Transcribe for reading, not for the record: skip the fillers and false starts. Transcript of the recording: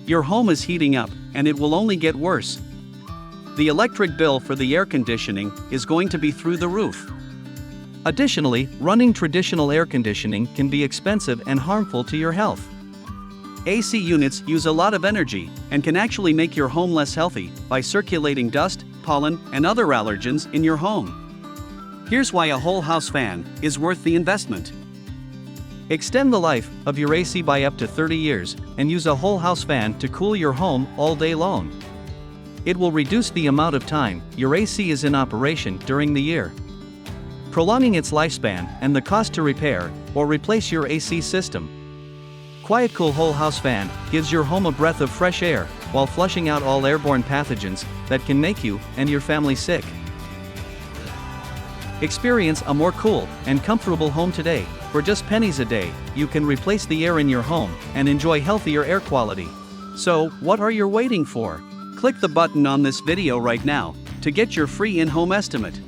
Your home is heating up, and it will only get worse. The electric bill for the air conditioning is going to be through the roof. Additionally, running traditional air conditioning can be expensive and harmful to your health. AC units use a lot of energy and can actually make your home less healthy by circulating dust, pollen, and other allergens in your home. Here's why a whole house fan is worth the investment. Extend the life of your AC by up to 30 years and use a whole house fan to cool your home all day long. It will reduce the amount of time your AC is in operation during the year, prolonging its lifespan and the cost to repair or replace your AC system. QuietCool Whole House Fan gives your home a breath of fresh air while flushing out all airborne pathogens that can make you and your family sick. Experience a more cool and comfortable home today. For just pennies a day, you can replace the air in your home and enjoy healthier air quality. So, what are you waiting for? Click the button on this video right now to get your free in-home estimate.